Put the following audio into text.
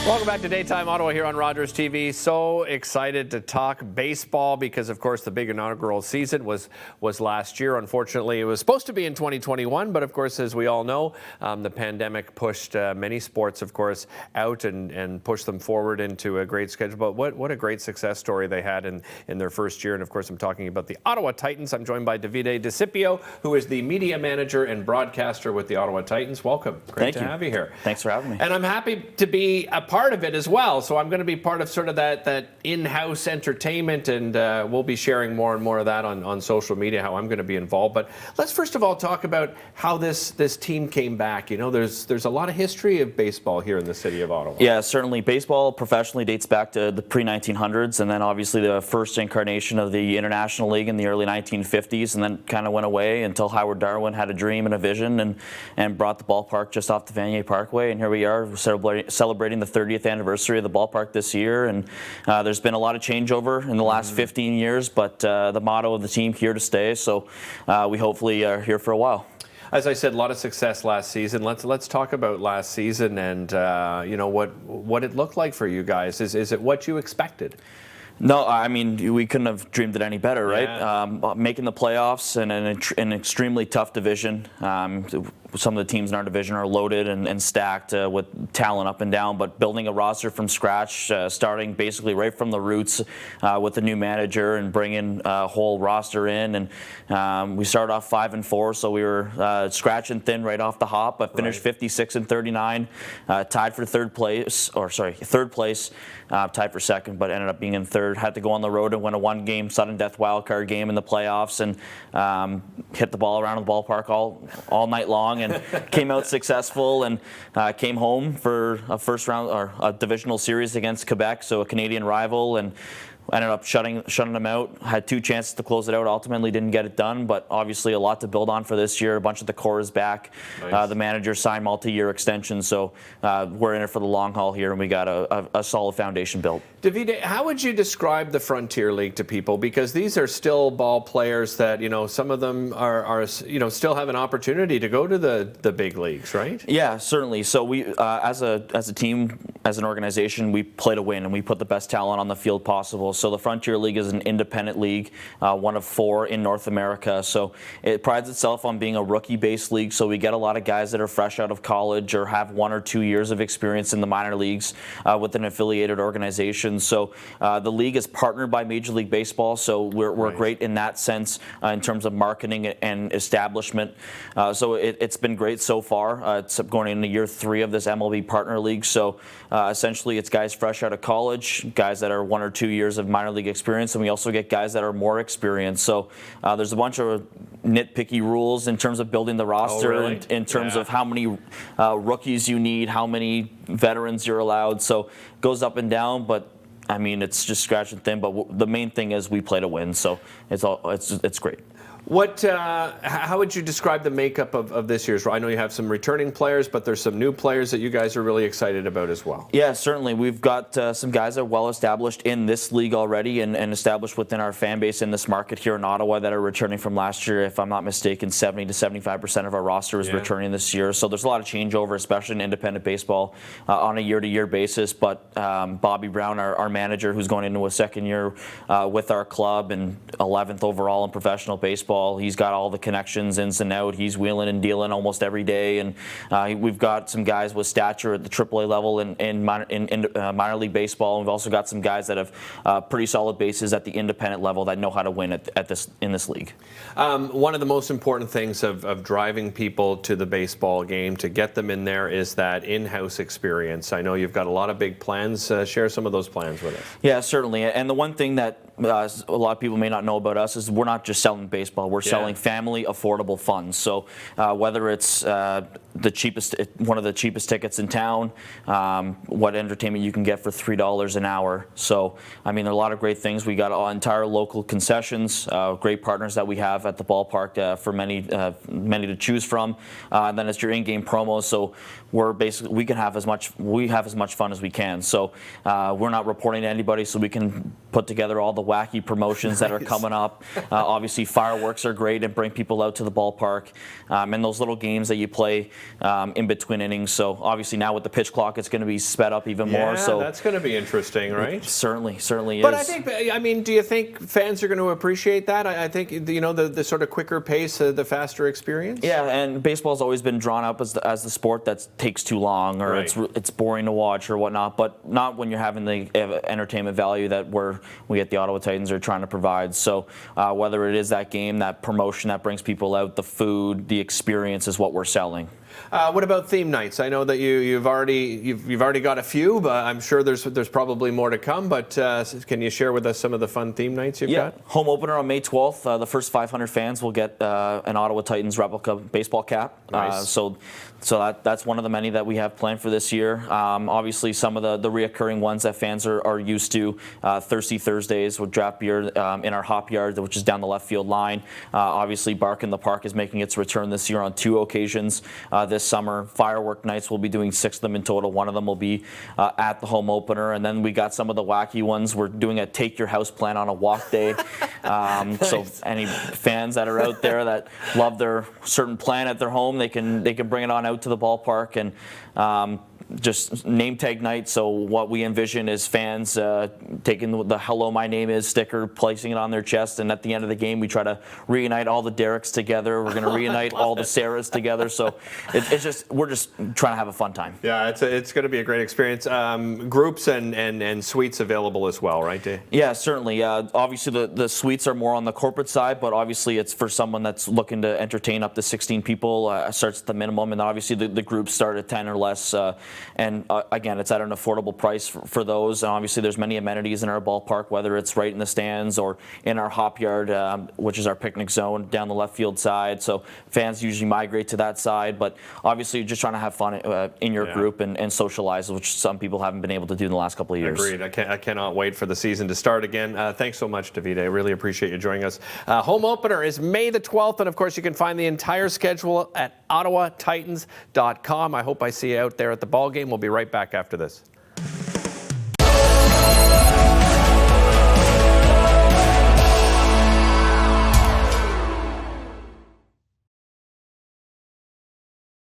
Welcome back to Daytime Ottawa here on Rogers TV. So excited to talk baseball because, of course, the big inaugural season was last year. Unfortunately, it was supposed to be in 2021, but of course, as we all know, the pandemic pushed many sports, of course, out and pushed them forward into a great schedule. But what a great success story they had in their first year. And of course, I'm talking about the Ottawa Titans. I'm joined by Davide Disipio, who is the media manager and broadcaster with the Ottawa Titans. Welcome. Great to have you here. Thanks for having me. And I'm happy to be a part of it as well. So I'm going to be part of sort of that in-house entertainment, and we'll be sharing more and more of that on social media, how I'm going to be involved. But let's first of all talk about how this team came back. You know, there's a lot of history of baseball here in the city of Ottawa. Yeah, certainly. Baseball professionally dates back to the pre-1900s, and then obviously the first incarnation of the International League in the early 1950s, and then kind of went away until Howard Darwin had a dream and a vision and brought the ballpark just off the Vanier Parkway, and here we are celebrating the 30th anniversary of the ballpark this year. And there's been a lot of changeover in the last 15 years, but the motto of the team, here to stay. So we hopefully are here for a while. As I said, a lot of success last season. Let's talk about last season and you know what it looked like for you guys. Is it what you expected? No, I mean, we couldn't have dreamed it any better, right? Yeah. Making the playoffs in an extremely tough division. Some of the teams in our division are loaded and stacked with talent up and down, but building a roster from scratch, starting basically right from the roots with the new manager and bringing a whole roster in. And we started off 5-4, so we were scratching thin right off the hop, but finished 56-39, tied for third place, tied for second, but ended up being in third. Had to go on the road and win a one-game sudden death wildcard game in the playoffs, and hit the ball around the ballpark all night long, and came out successful, and came home for a first round or a divisional series against Quebec, so a Canadian rival, and ended up shutting them out. Had two chances to close it out. Ultimately didn't get it done, but obviously a lot to build on for this year. A bunch of the core is back. Nice. The manager signed multi-year extensions, so we're in it for the long haul here, and we got a solid foundation built. Davide, how would you describe the Frontier League to people? Because these are still ball players that, you know, some of them are you know, still have an opportunity to go to the big leagues, right? Yeah, certainly. So we, as a team, as an organization, we play to win, and we put the best talent on the field possible. So the Frontier League is an independent league, one of 4 in North America. So it prides itself on being a rookie-based league. So we get a lot of guys that are fresh out of college or have 1 or 2 years of experience in the minor leagues with an affiliated organization. So the league is partnered by Major League Baseball. So we're great in that sense in terms of marketing and establishment. So it's been great so far. It's going into year 3 of this MLB Partner League. So essentially it's guys fresh out of college, guys that are 1 or 2 years of minor league experience, and we also get guys that are more experienced. So there's a bunch of nitpicky rules in terms of building the roster, in terms of how many rookies you need, how many veterans you're allowed. So it goes up and down, but I mean, it's just scratching thin. But the main thing is we play to win, so it's great. How would you describe the makeup of this year's? I know you have some returning players, but there's some new players that you guys are really excited about as well. Yeah, certainly. We've got some guys that are well established in this league already and established within our fan base in this market here in Ottawa that are returning from last year. If I'm not mistaken, 70 to 75% of our roster is returning this year. So there's a lot of changeover, especially in independent baseball on a year-to-year basis. But Bobby Brown, our manager, who's going into a second year with our club and 11th overall in professional baseball, he's got all the connections ins and out. He's wheeling and dealing almost every day, and we've got some guys with stature at the AAA level in minor league baseball. And we've also got some guys that have pretty solid bases at the independent level that know how to win in this league. One of the most important things of driving people to the baseball game, to get them in there, is that in-house experience. I know you've got a lot of big plans. Share some of those plans with us. Yeah, certainly. And the one thing that a lot of people may not know about us is we're not just selling baseball. We're selling family affordable funds. So whether it's the cheapest, one of the cheapest tickets in town, what entertainment you can get for $3 an hour. So I mean, there are a lot of great things. We got our entire local concessions, great partners that we have at the ballpark for many to choose from. And then it's your in-game promos. So we have as much fun as we can. So we're not reporting to anybody, so we can put together all the wacky promotions that are coming up. Obviously, fireworks are great and bring people out to the ballpark. And those little games that you play in between innings. So obviously now with the pitch clock, it's going to be sped up even more. So that's going to be interesting, right? Certainly is. But I mean, do you think fans are going to appreciate that? I think, the sort of quicker pace, the faster experience? Yeah, and baseball's always been drawn up as the sport that takes too long, or it's boring to watch or whatnot, but not when you're having the entertainment value that we at the Ottawa Titans are trying to provide. So whether it is that game, that promotion that brings people out, the food, the experience is what we're selling. What about theme nights? I know that you've already got a few, but I'm sure there's probably more to come. But can you share with us some of the fun theme nights you've got? Home opener on May 12th. The first 500 fans will get an Ottawa Titans replica baseball cap. Nice. So that's one of the many that we have planned for this year. Obviously, some of the reoccurring ones that fans are used to. Thirsty Thursdays with draft beer in our hop yard, which is down the left field line. Obviously, Bark in the Park is making its return this year on 2 occasions. This summer, firework nights, we'll be doing 6 of them in total. One of them will be at the home opener, and then we got some of the wacky ones. We're doing a take your house plan on a walk day. Nice. So any fans that are out there that love their certain plan at their home, they can bring it on out to the ballpark and just name tag night. So what we envision is fans taking the "Hello, my name is" sticker, placing it on their chest, and at the end of the game, we try to reunite all the Dereks together. We're going to reunite all the Sarahs together. So we're just trying to have a fun time. Yeah, it's going to be a great experience. Groups and suites available as well, right, Dave? Yeah, certainly. Obviously, the suites are more on the corporate side, but obviously it's for someone that's looking to entertain up to 16 people. Starts at the minimum, and obviously the groups start at 10 or less. And again, it's at an affordable price for those. And obviously, there's many amenities in our ballpark, whether it's right in the stands or in our hop yard, which is our picnic zone down the left field side. So fans usually migrate to that side. But obviously, you're just trying to have fun in your group and socialize, which some people haven't been able to do in the last couple of years. Agreed. I cannot wait for the season to start again. Thanks so much, Davide. I really appreciate you joining us. Home opener is May the 12th. And of course, you can find the entire schedule at ottawatitans.com. I hope I see you out there at the ball game. We'll be right back after this.